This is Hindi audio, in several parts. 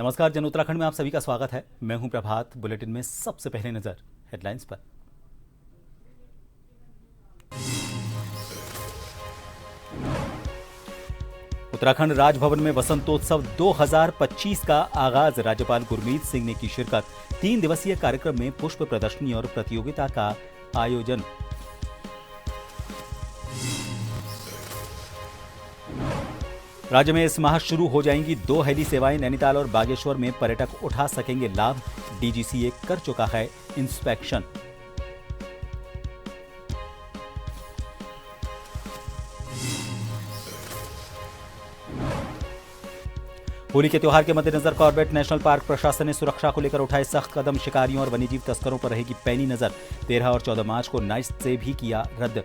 नमस्कार, जन उत्तराखंड में आप सभी का स्वागत है। मैं हूं प्रभात। बुलेटिन में सबसे पहले नजर हेडलाइंस पर। उत्तराखंड राजभवन में वसंतोत्सव 2025 का आगाज। राज्यपाल गुरमीत सिंह ने की शिरकत। 3 दिवसीय कार्यक्रम में पुष्प प्रदर्शनी और प्रतियोगिता का आयोजन। राज्य में इस माह शुरू हो जाएंगी 2 हेली सेवाएं। नैनीताल और बागेश्वर में पर्यटक उठा सकेंगे लाभ। डीजीसीए कर चुका है इंस्पेक्शन। होली के त्योहार के मद्देनजर कॉर्बेट नेशनल पार्क प्रशासन ने सुरक्षा को लेकर उठाए सख्त कदम। शिकारियों और वन्यजीव तस्करों पर रहेगी पैनी नजर। 13 और 14 मार्च को नाइट से भी किया रद्द।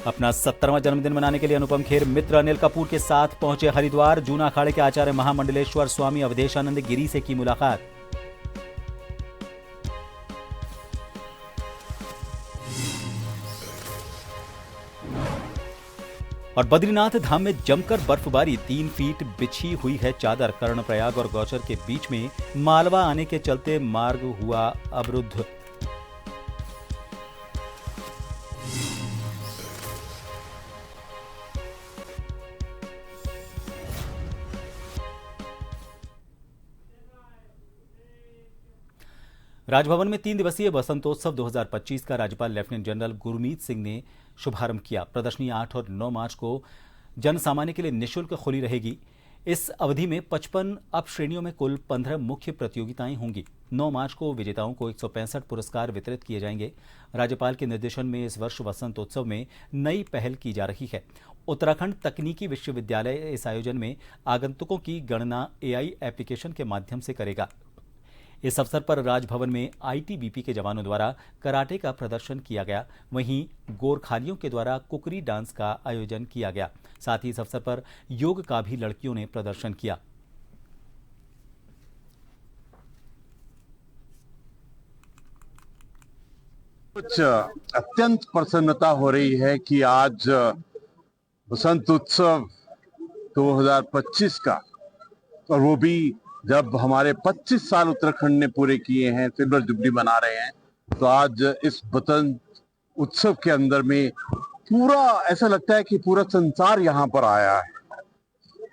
अपना 70वां जन्मदिन मनाने के लिए अनुपम खेर मित्र अनिल कपूर के साथ पहुंचे हरिद्वार। जूना अखाड़े के आचार्य महामंडलेश्वर स्वामी अवधेशानंद गिरी से की मुलाकात। और बद्रीनाथ धाम में जमकर बर्फबारी। 3 फीट बिछी हुई है चादर। कर्णप्रयाग और गौचर के बीच में मालवा आने के चलते मार्ग हुआ अवरुद्ध। राजभवन में 3 दिवसीय वसंतोत्सव 2025 का राज्यपाल लेफ्टिनेंट जनरल गुरमीत सिंह ने शुभारंभ किया। प्रदर्शनी 8 और 9 मार्च को जन सामान्य के लिए निःशुल्क खुली रहेगी। इस अवधि में 55 अप श्रेणियों में कुल 15 मुख्य प्रतियोगिताएं होंगी। 9 मार्च को विजेताओं को 165 पुरस्कार वितरित किए जाएंगे। राज्यपाल के निर्देशन में इस वर्ष वसंतोत्सव में नई पहल की जा रही है। उत्तराखंड तकनीकी विश्वविद्यालय इस आयोजन में आगंतुकों की गणना एआई एप्लीकेशन के माध्यम से करेगा। इस अवसर पर राजभवन में आईटीबीपी के जवानों द्वारा कराटे का प्रदर्शन किया गया। वहीं गोरखालियों के द्वारा कुकरी डांस का आयोजन किया गया। साथ ही इस अवसर पर योग का भी लड़कियों ने प्रदर्शन किया। कुछ अत्यंत प्रसन्नता हो रही है कि आज वसंत उत्सव 2025 का, और वो भी जब हमारे 25 साल उत्तराखंड ने पूरे किए हैं, सिल्वर जुबली मना रहे हैं, तो आज इस वसंत उत्सव के अंदर में पूरा ऐसा लगता है कि पूरा संसार यहाँ पर आया है।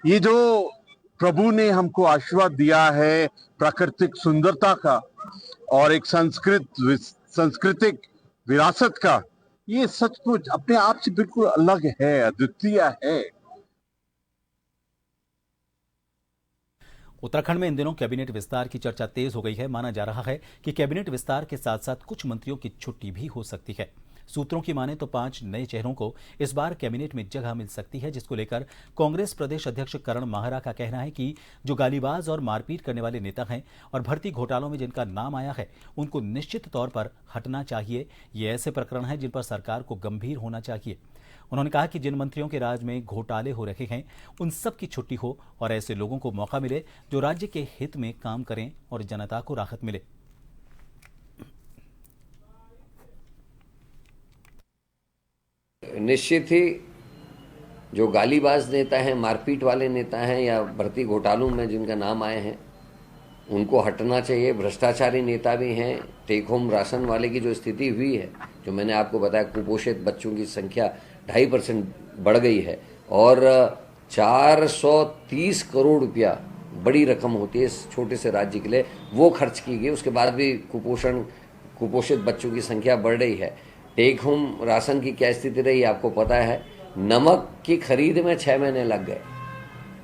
ये जो प्रभु ने हमको आशीर्वाद दिया है प्राकृतिक सुंदरता का और एक सांस्कृतिक विरासत का, ये सचमुच अपने आप से बिल्कुल अलग है, अद्वितीय है। उत्तराखंड में इन दिनों कैबिनेट विस्तार की चर्चा तेज हो गई है। माना जा रहा है कि कैबिनेट विस्तार के साथ साथ कुछ मंत्रियों की छुट्टी भी हो सकती है। सूत्रों की माने तो 5 नए चेहरों को इस बार कैबिनेट में जगह मिल सकती है, जिसको लेकर कांग्रेस प्रदेश अध्यक्ष करण माहरा का कहना है कि जो गालीबाज और मारपीट करने वाले नेता हैं और भर्ती घोटालों में जिनका नाम आया है, उनको निश्चित तौर पर हटना चाहिए। ये ऐसे प्रकरण हैं जिन पर सरकार को गंभीर होना चाहिए। उन्होंने कहा कि जिन मंत्रियों के राज में घोटाले हो रहे हैं, उन सब की छुट्टी हो और ऐसे लोगों को मौका मिले जो राज्य के हित में काम करें और जनता को राहत मिले। निश्चित ही जो गालीबाज नेता हैं, मारपीट वाले नेता हैं या भर्ती घोटालों में जिनका नाम आए हैं, उनको हटना चाहिए। भ्रष्टाचारी नेता भी हैं। टेक होम राशन वाले की जो स्थिति हुई है, जो मैंने आपको बताया, कुपोषित बच्चों की संख्या 2.5% बढ़ गई है और 430 करोड़ रुपया बड़ी रकम होती है इस छोटे से राज्य के लिए, वो खर्च की गई। उसके बाद भी कुपोषित बच्चों की संख्या बढ़ रही है। टेक होम राशन की क्या स्थिति रही आपको पता है। नमक की खरीद में 6 महीने लग गए,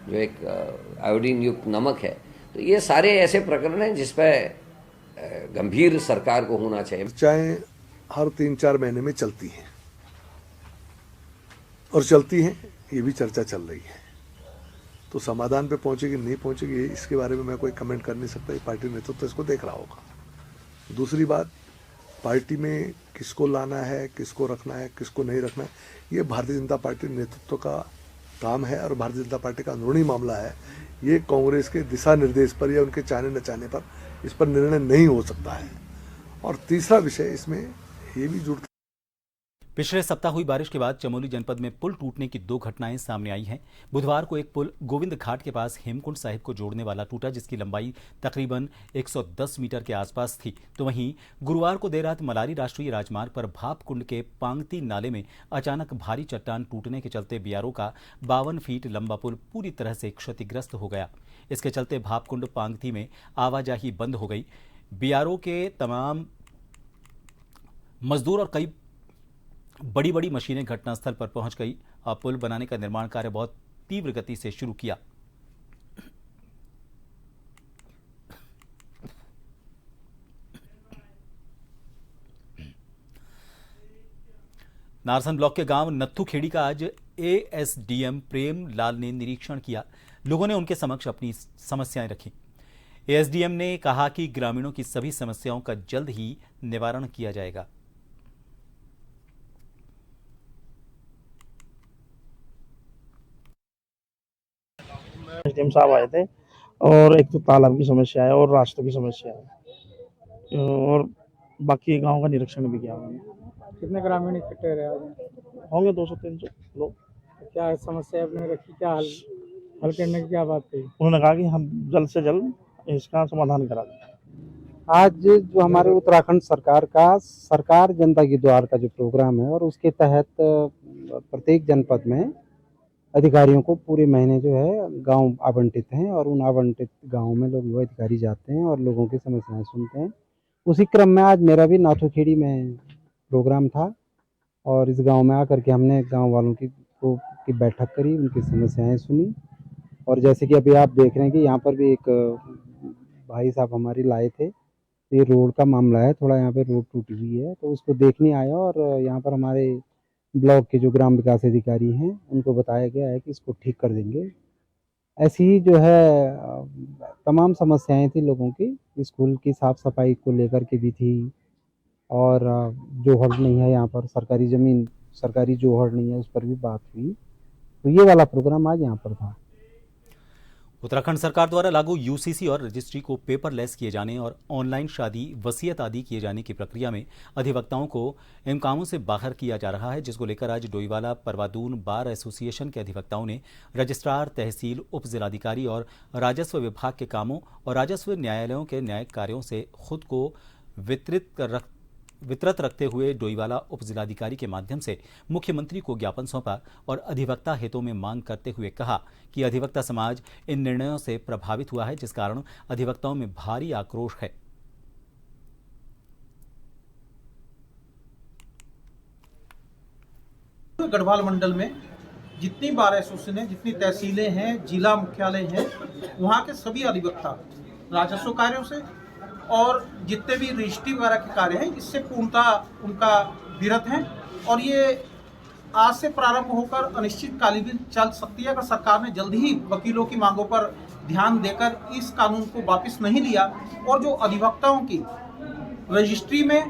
जो एक आयोडीन युक्त नमक है। तो ये सारे ऐसे प्रकरण हैं जिस पर गंभीर सरकार को होना चाहिए। चाहे हर 3-4 महीने में चलती हैं और चलती हैं, ये भी चर्चा चल रही है। तो समाधान पे पहुंचेगी नहीं पहुंचेगी, इसके बारे में मैं कोई कमेंट कर नहीं सकता। पार्टी नेतृत्व तो इसको देख रहा होगा। दूसरी बात, पार्टी में किसको लाना है, किसको रखना है, किसको नहीं रखना है, ये भारतीय जनता पार्टी नेतृत्व का काम है और भारतीय जनता पार्टी का अंदरूनी मामला है। ये कांग्रेस के दिशा निर्देश पर या उनके चाहने न चाहने पर इस पर निर्णय नहीं हो सकता है। और तीसरा विषय इसमें ये भी जुड़ता पिछले सप्ताह हुई बारिश के बाद चमोली जनपद में पुल टूटने की 2 घटनाएं सामने आई हैं। बुधवार को एक पुल गोविंद घाट के पास हेमकुंड साहिब को जोड़ने वाला टूटा, जिसकी लंबाई तकरीबन 110 मीटर के आसपास थी। तो वहीं गुरुवार को देर रात मलारी राष्ट्रीय राजमार्ग पर भापकुंड के पांगती नाले में अचानक भारी चट्टान टूटने के चलते बियारो का 52 फीट लंबा पुल पूरी तरह से क्षतिग्रस्त हो गया। इसके चलते भापकुंड पांगती में आवाजाही बंद हो गई। बियारो के तमाम मजदूर और कई बड़ी बड़ी मशीनें घटनास्थल पर पहुंच गई। अब पुल बनाने का निर्माण कार्य बहुत तीव्र गति से शुरू किया। नारसन ब्लॉक के गांव नत्थूखेड़ी का आज एएसडीएम प्रेम लाल ने निरीक्षण किया। लोगों ने उनके समक्ष अपनी समस्याएं रखी। एएसडीएम ने कहा कि ग्रामीणों की सभी समस्याओं का जल्द ही निवारण किया जाएगा। एसडीएम साहब आए थे और एक तो तालाब की समस्या है और रास्तों की समस्या है और बाकी गांव का निरीक्षण भी किया उन्होंने। कितने ग्रामीण इकट्ठे रहे आज? होंगे 200-300 लोग। क्या समस्या आपने रखी, क्या हल करने की क्या बात कही? उन्होंने कहा कि हम जल्द से जल्द इसका समाधान करा दें। आज जो हमारे उत्तराखंड सरकार का सरकार जनता की द्वार का जो प्रोग्राम है और उसके तहत प्रत्येक जनपद में अधिकारियों को पूरे महीने जो है गांव आवंटित हैं और उन आवंटित गांव में लोग अधिकारी जाते हैं और लोगों की समस्याएं सुनते हैं। उसी क्रम में आज मेरा भी नाथूखेड़ी में प्रोग्राम था और इस गांव में आकर के हमने गांव वालों की बैठक करी, उनकी समस्याएं सुनी। और जैसे कि अभी आप देख रहे हैं कि यहाँ पर भी एक भाई साहब हमारे लाए थे, तो ये रोड का मामला है, थोड़ा यहाँ पे रोड टूटी हुई है तो उसको देखने आया और यहाँ पर हमारे ब्लॉक के जो ग्राम विकास अधिकारी हैं उनको बताया गया है कि इसको ठीक कर देंगे। ऐसी ही जो है तमाम समस्याएं थी लोगों की, स्कूल की साफ सफाई को लेकर के भी थी और जोहड़ नहीं है यहाँ पर, सरकारी ज़मीन सरकारी जोहड़ नहीं है उस पर भी बात हुई। तो ये वाला प्रोग्राम आज यहाँ पर था। उत्तराखंड सरकार द्वारा लागू यूसीसी और रजिस्ट्री को पेपरलेस किए जाने और ऑनलाइन शादी, वसीयत आदि किए जाने की प्रक्रिया में अधिवक्ताओं को इन कामों से बाहर किया जा रहा है, जिसको लेकर आज डोईवाला परवादून बार एसोसिएशन के अधिवक्ताओं ने रजिस्ट्रार, तहसील, उप जिलाधिकारी और राजस्व विभाग के कामों और राजस्व न्यायालयों के न्यायिक कार्यों से खुद को वितरत रखते हुए डोईवाला उप जिलाधिकारी के माध्यम से मुख्यमंत्री को ज्ञापन सौंपा और अधिवक्ता हितों में मांग करते हुए कहा कि अधिवक्ता समाज इन निर्णयों से प्रभावित हुआ है, जिस कारण अधिवक्ताओं में भारी आक्रोश है। गढ़वाल मंडल में जितनी बार एसोसिएशन है, जितनी तहसीलें हैं, जिला मुख्यालय हैं, वहाँ के सभी अधिवक्ता राजस्व कार्यों से और जितने भी रजिस्ट्री वगैरह के कार्य हैं इससे पूर्णतः उनका विरत हैं और ये आज से प्रारंभ होकर अनिश्चितकालीन चल सकती है अगर सरकार ने जल्दी ही वकीलों की मांगों पर ध्यान देकर इस कानून को वापस नहीं लिया और जो अधिवक्ताओं की रजिस्ट्री में,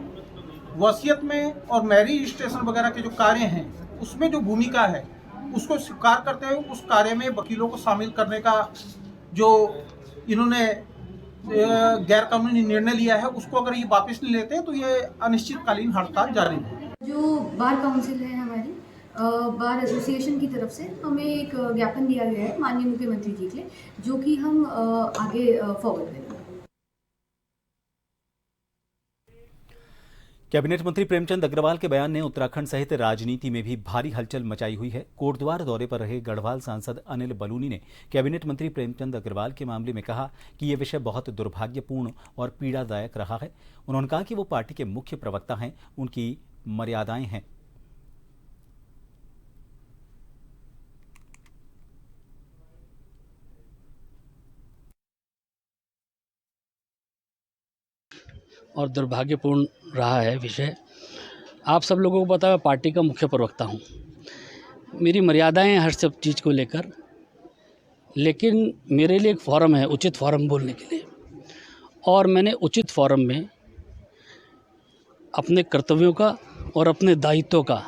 वसीयत में और मैरिज रजिस्ट्रेशन वगैरह के जो कार्य हैं उसमें जो भूमिका है उसको स्वीकार करते हुए उस कार्य में वकीलों को शामिल करने का जो इन्होंने गैर कानूनी निर्णय लिया है उसको अगर ये वापस नहीं लेते तो ये अनिश्चितकालीन हड़ताल जारी है। जो बार काउंसिल है हमारी बार एसोसिएशन की तरफ से हमें एक ज्ञापन दिया गया है माननीय मुख्यमंत्री जी के लिए, जो कि हम आगे फॉरवर्ड करेंगे। कैबिनेट मंत्री प्रेमचंद अग्रवाल के बयान ने उत्तराखंड सहित राजनीति में भी भारी हलचल मचाई हुई है। कोटद्वार दौरे पर रहे गढ़वाल सांसद अनिल बलूनी ने कैबिनेट मंत्री प्रेमचंद अग्रवाल के मामले में कहा कि यह विषय बहुत दुर्भाग्यपूर्ण और पीड़ादायक रहा है। उन्होंने कहा कि वो पार्टी के मुख्य प्रवक्ता हैं, उनकी मर्यादाएं हैं। और दुर्भाग्यपूर्ण रहा है विषय। आप सब लोगों को पता है पार्टी का मुख्य प्रवक्ता हूँ, मेरी मर्यादाएं हैं हर सब चीज़ को लेकर, लेकिन मेरे लिए एक फोरम है उचित फोरम बोलने के लिए और मैंने उचित फोरम में अपने कर्तव्यों का और अपने दायित्वों का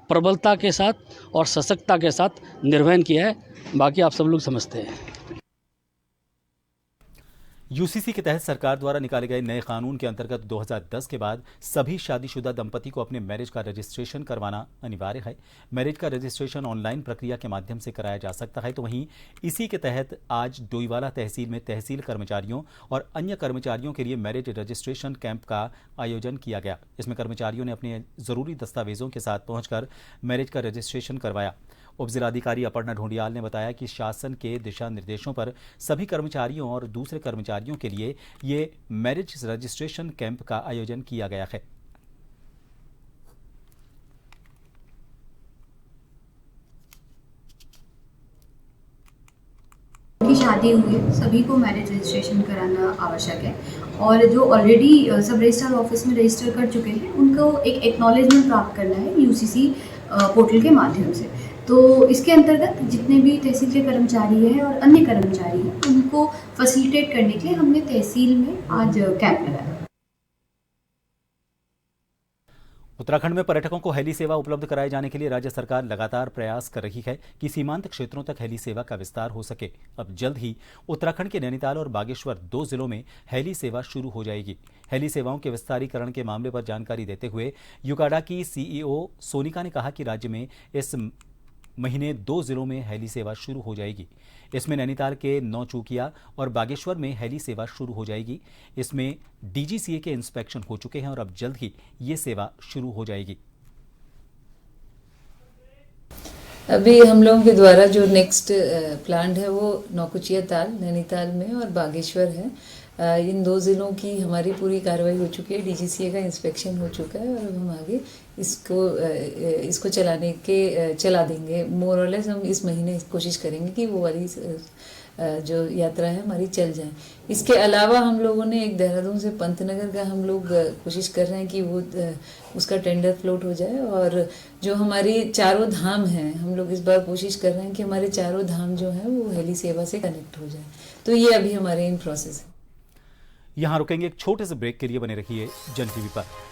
प्रबलता के साथ और सशक्तता के साथ निर्वहन किया है। बाकी आप सब लोग समझते हैं। यूसीसी के तहत सरकार द्वारा निकाले गए नए कानून के अंतर्गत 2010 के बाद सभी शादीशुदा दंपति को अपने मैरिज का रजिस्ट्रेशन करवाना अनिवार्य है। मैरिज का रजिस्ट्रेशन ऑनलाइन प्रक्रिया के माध्यम से कराया जा सकता है। तो वहीं इसी के तहत आज डोईवाला तहसील में तहसील कर्मचारियों और अन्य कर्मचारियों के लिए मैरिज रजिस्ट्रेशन कैंप का आयोजन किया गया। इसमें कर्मचारियों ने अपने जरूरी दस्तावेजों के साथ पहुंचकर मैरिज का रजिस्ट्रेशन करवाया। उप जिलाधिकारी अपर्णा ढोंडियाल ने बताया कि शासन के दिशा निर्देशों पर सभी कर्मचारियों और दूसरे कर्मचारियों के लिए ये मैरिज रजिस्ट्रेशन कैंप का आयोजन किया गया है। की शादी हुई है सभी को मैरिज रजिस्ट्रेशन कराना आवश्यक है और जो ऑलरेडी सब रजिस्ट्रार ऑफिस में रजिस्टर कर चुके हैं उनको एक एक्नॉलेजमेंट प्राप्त करना है यूसीसी पोर्टल के माध्यम से। तो इसके अंतर्गत जितने भी तहसील के कर्मचारी हैं और अन्य कर्मचारी हैं उनको फैसिलिटेट करने के लिए हमने तहसील में आज कैंप लगाया। उत्तराखंड में पर्यटकों को हेली सेवा उपलब्ध कराए जाने के लिए राज्य सरकार लगातार प्रयास कर रही है कि सीमांत क्षेत्रों तक हेली सेवा का विस्तार हो सके। अब जल्द ही उत्तराखंड के नैनीताल और बागेश्वर 2 जिलों में हेली सेवा शुरू हो जाएगी। हेली सेवाओं के विस्तारीकरण के मामले पर जानकारी देते हुए यूकाडा की सीईओ सोनिका ने कहा कि राज्य में इस महीने 2 जिलों में हेली सेवा शुरू हो जाएगी। इसमें नैनीताल के नौचूकिया और बागेश्वर में हेली सेवा शुरू हो जाएगी। इसमें डीजीसीए के इंस्पेक्शन हो चुके हैं और अब जल्द ही ये सेवा शुरू हो जाएगी। अभी हम लोगों के द्वारा जो नेक्स्ट प्लान है वो नौकुचिया ताल नैनीताल में और बागेश्वर है। इन 2 ज़िलों की हमारी पूरी कार्रवाई हो चुकी है, डीजीसीए का इंस्पेक्शन हो चुका है और अब हम आगे इसको चला देंगे। मोर और लेस हम इस महीने कोशिश करेंगे कि वो वाली जो यात्रा है हमारी चल जाए। इसके अलावा हम लोगों ने एक देहरादून से पंतनगर का हम लोग कोशिश कर रहे हैं कि वो उसका टेंडर फ्लोट हो जाए और जो हमारी चारों धाम हैं हम लोग इस बार कोशिश कर रहे हैं कि हमारे चारों धाम जो हैं वो हेली सेवा से कनेक्ट हो जाए। तो ये अभी हमारे इन प्रोसेस है। यहां रुकेंगे, एक छोटे से ब्रेक के लिए बने रहिए जन टीवी पर।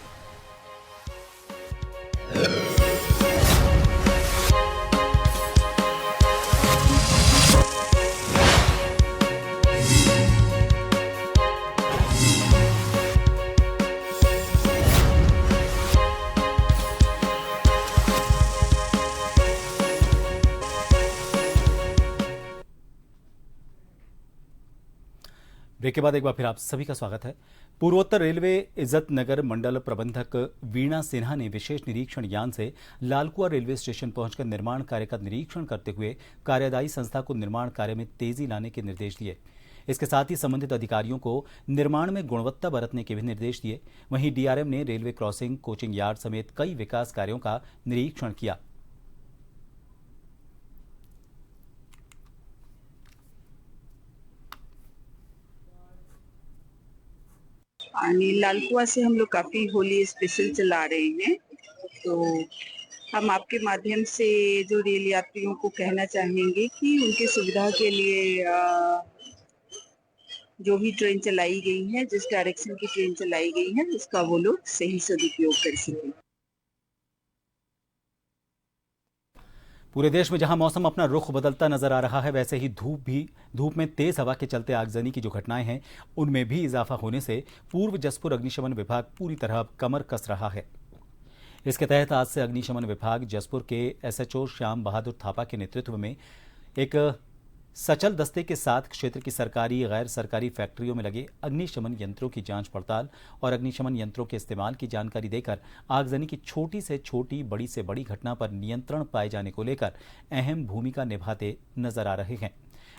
ब्रेक के बाद एक बार फिर आप सभी का स्वागत है। पूर्वोत्तर रेलवे इज्जत नगर मंडल प्रबंधक वीणा सिन्हा ने विशेष निरीक्षण यान से लालकुआ रेलवे स्टेशन पहुंचकर निर्माण कार्य का निरीक्षण करते हुए कार्यदायी संस्था को निर्माण कार्य में तेजी लाने के निर्देश दिए। इसके साथ ही संबंधित अधिकारियों को निर्माण में गुणवत्ता बरतने के भी निर्देश दिए। वहीं डीआरएम ने रेलवे क्रॉसिंग, कोचिंग यार्ड समेत कई विकास कार्यों का निरीक्षण किया। लालकुआ से हम लोग काफी होली स्पेशल चला रहे हैं, तो हम आपके माध्यम से जो रेल यात्रियों को कहना चाहेंगे कि उनकी सुविधा के लिए जो भी ट्रेन चलाई गई है, जिस डायरेक्शन की ट्रेन चलाई गई है, उसका वो लोग सही सदुपयोग कर सकें। पूरे देश में जहां मौसम अपना रुख बदलता नजर आ रहा है, वैसे ही धूप में तेज हवा के चलते आगजनी की जो घटनाएं हैं उनमें भी इजाफा होने से पूर्व जसपुर अग्निशमन विभाग पूरी तरह कमर कस रहा है। इसके तहत आज से अग्निशमन विभाग जसपुर के एसएचओ श्याम बहादुर थापा के नेतृत्व में एक सचल दस्ते के साथ क्षेत्र की सरकारी गैर सरकारी फैक्ट्रियों में लगे अग्निशमन यंत्रों की जांच पड़ताल और अग्निशमन यंत्रों के इस्तेमाल की जानकारी देकर आगजनी की छोटी से छोटी, बड़ी से बड़ी घटना पर नियंत्रण पाए जाने को लेकर अहम भूमिका निभाते नजर आ रहे हैं।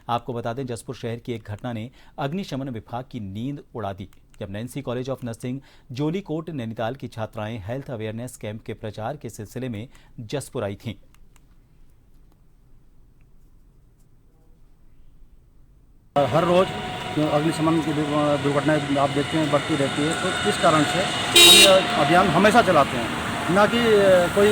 आपको बता दें, जसपुर शहर की एक घटना ने अग्निशमन विभाग की नींद उड़ा दी जब Nancy college of nursing Jeolikote Nainital की छात्राएं हेल्थ अवेयरनेस कैंप के प्रचार के सिलसिले में जसपुर आई थीं। हर रोज अग्निशमन की दुर्घटनाएं आप देखते हैं बढ़ती रहती है, तो इस कारण से हम ये अभियान हमेशा चलाते हैं, ना कि कोई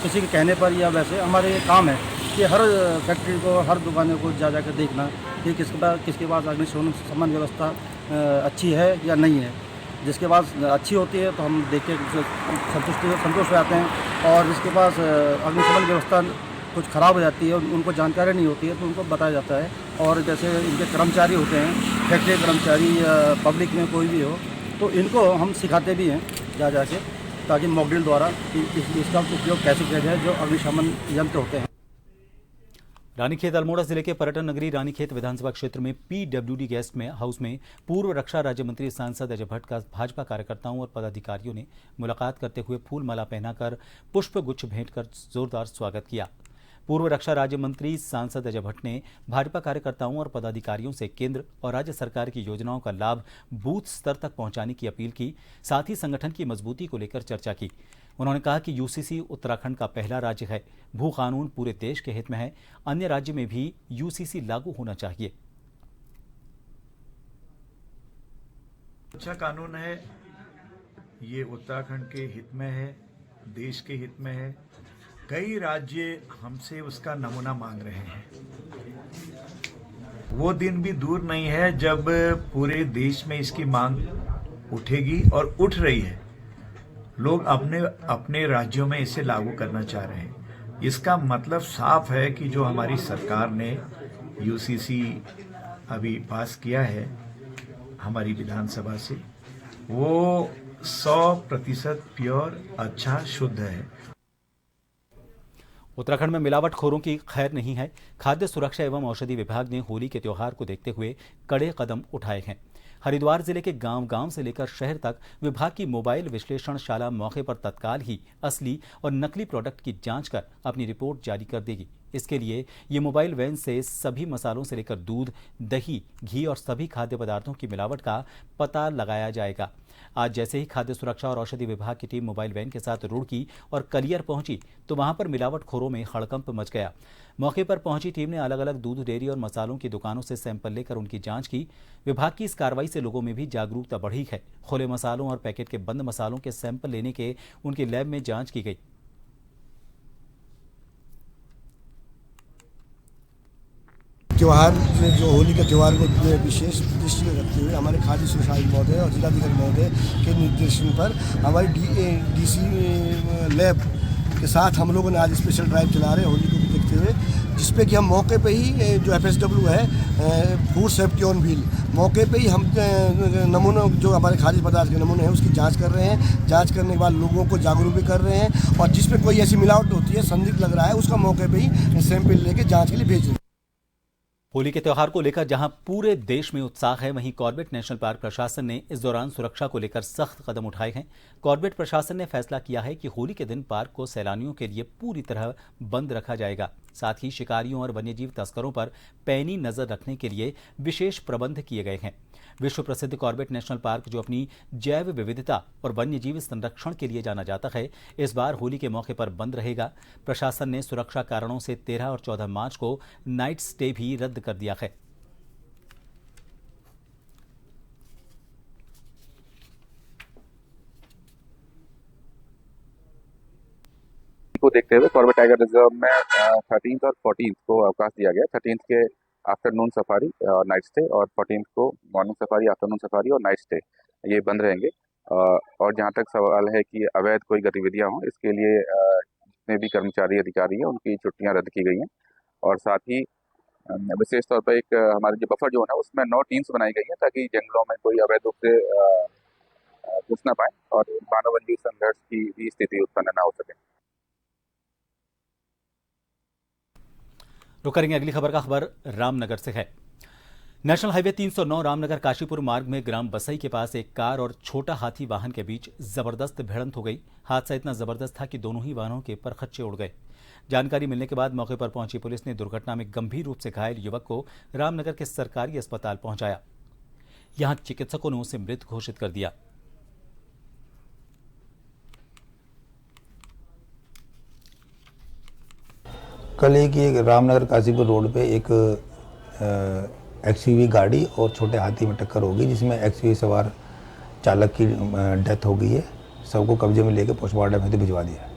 किसी के कहने पर या वैसे। हमारे ये काम है कि हर फैक्ट्री को, हर दुकानों को जा कर देखना कि किसके पास अग्निशमन व्यवस्था अच्छी है या नहीं है। जिसके पास अच्छी होती है तो हम देख के संतुष्ट हो जाते हैं, और जिसके पास अग्निशमन व्यवस्था कुछ ख़राब हो जाती है, उनको जानकारी नहीं होती है तो उनको बताया जाता है। और जैसे इनके कर्मचारी होते हैं, फैक्ट्री कर्मचारी या पब्लिक में कोई भी हो, तो इनको हम सिखाते भी हैं जा के, ताकि मॉक ड्रिल द्वारा इसका उपयोग कैसे किया जाए जो अग्निशमन यंत्र होते हैं। रानीखेत अल्मोड़ा जिले के पर्यटन नगरी रानीखेत विधानसभा क्षेत्र में पीडब्ल्यूडी गेस्ट में हाउस में पूर्व रक्षा राज्य मंत्री सांसद अजय भट्ट का भाजपा कार्यकर्ताओं और पदाधिकारियों ने मुलाकात करते हुए फूल माला पहनाकर पुष्प गुच्छ भेंट कर जोरदार स्वागत किया। पूर्व रक्षा राज्य मंत्री सांसद अजय भट्ट ने भाजपा कार्यकर्ताओं और पदाधिकारियों से केंद्र और राज्य सरकार की योजनाओं का लाभ बूथ स्तर तक पहुंचाने की अपील की, साथ ही संगठन की मजबूती को लेकर चर्चा की। उन्होंने कहा कि यूसीसी उत्तराखंड का पहला राज्य है, भू कानून पूरे देश के हित में है, अन्य राज्य में भी यूसीसी लागू होना चाहिए। अच्छा कानून है, ये उत्तराखंड के हित में है, देश के हित में है। कई राज्य हमसे उसका नमूना मांग रहे हैं। वो दिन भी दूर नहीं है जब पूरे देश में इसकी मांग उठेगी और उठ रही है। लोग अपने अपने राज्यों में इसे लागू करना चाह रहे हैं। इसका मतलब साफ है कि जो हमारी सरकार ने यूसीसी अभी पास किया है हमारी विधानसभा से, वो 100% प्योर, अच्छा, शुद्ध है। उत्तराखंड में मिलावटखोरों की खैर नहीं है। खाद्य सुरक्षा एवं औषधि विभाग ने होली के त्योहार को देखते हुए कड़े कदम उठाए हैं। हरिद्वार जिले के गांव-गांव से लेकर शहर तक विभाग की मोबाइल विश्लेषणशाला मौके पर तत्काल ही असली और नकली प्रोडक्ट की जांच कर अपनी रिपोर्ट जारी कर देगी। इसके लिए ये मोबाइल वैन से सभी मसालों से लेकर दूध, दही, घी और सभी खाद्य पदार्थों की मिलावट का पता लगाया जाएगा। आज जैसे ही खाद्य सुरक्षा और औषधि विभाग की टीम मोबाइल वैन के साथ रुड़की और कलियर पहुंची तो वहां पर मिलावटखोरों में हड़कंप मच गया। मौके पर पहुंची टीम ने अलग अलग दूध, डेयरी और मसालों की दुकानों से सैंपल लेकर उनकी जांच की। विभाग की इस कार्रवाई से लोगों में भी जागरूकता बढ़ी है। खुले मसालों और पैकेट के बंद मसालों के सैंपल लेने के उनकी लैब में जांच की गई। त्योहार जो होली के त्यौहार को विशेष दृष्टि में रखते हुए हमारे खाद्य सुरक्षा महोदय और जिलाधिकारी महोदय के निर्देशन पर हमारी डीसी लैब के साथ हम लोगों ने आज स्पेशल ड्राइव चला रहे हैं होली को देखते हुए, जिसपे कि हम मौके पे ही जो FSW है फूड सेफ्टी ऑन व्हील, मौके पे ही हम नमूनों जो हमारे खाद्य पदार्थ के नमूने हैं उसकी जांच कर रहे हैं। जांच करने के बाद लोगों को जागरूक भी कर रहे हैं और जिसपे कोई ऐसी मिलावट होती है, संदिग्ध लग रहा है, उसका मौके पे ही सैंपल लेके जाँच के लिए भेज दें। होली के त्योहार को लेकर जहां पूरे देश में उत्साह है, वहीं कॉर्बेट नेशनल पार्क प्रशासन ने इस दौरान सुरक्षा को लेकर सख्त कदम उठाए हैं। कॉर्बेट प्रशासन ने फैसला किया है कि होली के दिन पार्क को सैलानियों के लिए पूरी तरह बंद रखा जाएगा। साथ ही शिकारियों और वन्यजीव तस्करों पर पैनी नजर रखने के लिए विशेष प्रबंध किए गए हैं। विश्व प्रसिद्ध कॉर्बेट नेशनल पार्क, जो अपनी जैव विविधता और वन्यजीव संरक्षण के लिए जाना जाता है, इस बार होली के मौके पर बंद रहेगा। प्रशासन ने सुरक्षा कारणों से 13 और 14 मार्च को नाइट स्टे भी रद्द कर दिया है। को देखते हुए कॉर्बेट टाइगर रिजर्व में 13th और 14th को अवकाश दिया गया। 13th के आफ्टरनून सफारी और नाइट स्टे, और 14th को मॉर्निंग सफारी, आफ्टरनून सफारी और नाइट स्टे ये बंद रहेंगे। और जहाँ तक सवाल है कि अवैध कोई गतिविधियाँ हों, इसके लिए जितने भी कर्मचारी अधिकारी हैं उनकी छुट्टियाँ रद्द की गई हैं। और साथ ही विशेष तौर पर एक हमारी जो बफर जोन है उसमें 9 टीम्स बनाई गई हैं ताकि जंगलों में कोई अवैध रूप से घुस ना पाए और मानव वन्यजीव संघर्ष की भी स्थिति उत्पन्न न हो सके। रुक करेंगे अगली खबर का खबर रामनगर से है। नेशनल हाईवे 309 रामनगर काशीपुर मार्ग में ग्राम बसई के पास एक कार और छोटा हाथी वाहन के बीच जबरदस्त भिड़ंत हो गई। हादसा इतना जबरदस्त था कि दोनों ही वाहनों के परखच्चे उड़ गए। जानकारी मिलने के बाद मौके पर पहुंची पुलिस ने दुर्घटना में गंभीर रूप से घायल युवक को रामनगर के सरकारी अस्पताल पहुंचाया। यहां चिकित्सकों ने उसे मृत घोषित कर दिया। कल एक रामनगर काशीपुर रोड पे एक XUV गाड़ी और छोटे हाथी में टक्कर हो गई, जिसमें XUV सवार चालक की डेथ हो गई है। सबको कब्जे में लेकर पोस्टमार्टम हेतु भिजवा दिया।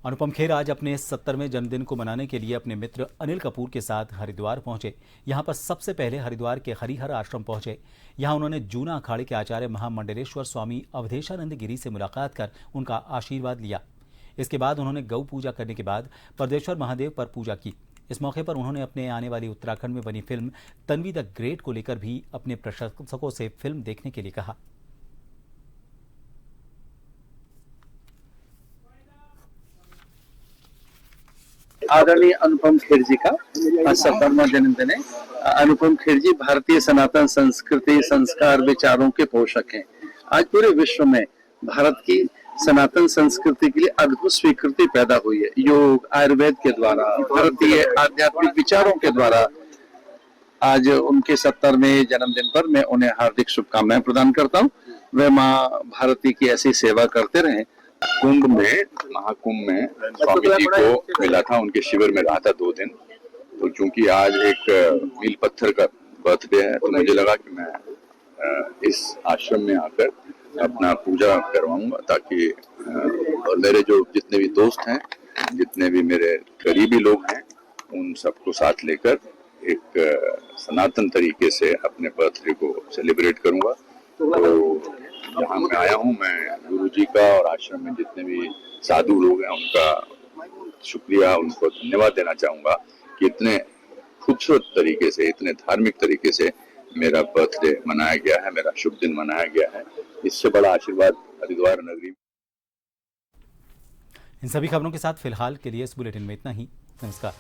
अनुपम खेर आज अपने 70वें जन्मदिन को मनाने के लिए अपने मित्र अनिल कपूर के साथ हरिद्वार पहुंचे। यहां पर सबसे पहले हरिद्वार के हरिहर आश्रम पहुंचे। यहां उन्होंने जूना अखाड़े के आचार्य महामंडलेश्वर स्वामी अवधेशानंद गिरी से मुलाकात कर उनका आशीर्वाद लिया। इसके बाद उन्होंने गौ पूजा करने के बाद परदेश्वर महादेव पर पूजा की। इस मौके पर उन्होंने अपने आने वाली उत्तराखंड में बनी फिल्म तन्वी द ग्रेट को लेकर भी अपने प्रशंसकों से फिल्म देखने के लिए कहा। आदरणीय अनुपम खेर जी का 70वां जन्मदिन है। अनुपम खेर जी भारतीय सनातन संस्कृति संस्कार विचारों के पोषक हैं। आज पूरे विश्व में भारत की सनातन संस्कृति के लिए अद्भुत स्वीकृति पैदा हुई है। योग आयुर्वेद के द्वारा, भारतीय आध्यात्मिक विचारों के द्वारा आज उनके 70वें जन्मदिन पर मैं उन्हें हार्दिक शुभकामनाएं प्रदान करता हूं। वे माँ भारती की ऐसी सेवा करते रहें। कुंभ में, महाकुंभ में स्वामी जी को मिला था, उनके शिविर में रहा था 2 दिन। तो चूंकि आज एक मील पत्थर का बर्थडे है तो मुझे लगा कि मैं इस आश्रम में आकर अपना पूजा करवाऊंगा, ताकि मेरे जो जितने भी दोस्त हैं, जितने भी मेरे करीबी लोग हैं, उन सबको साथ लेकर एक सनातन तरीके से अपने बर्थडे को सेलिब्रेट करूंगा। तो जहाँ मैं आया हूँ, मैं गुरु जी का और आश्रम में जितने भी साधु लोग हैं उनका शुक्रिया, उनको धन्यवाद देना चाहूंगा कि इतने खूबसूरत तरीके से, इतने धार्मिक तरीके से मेरा बर्थडे मनाया गया है, मेरा शुभ दिन मनाया गया है। इससे बड़ा आशीर्वाद हरिद्वार नगरी। इन सभी खबरों के साथ फिलहाल के लिए इस बुलेटिन में इतना ही। नमस्कार।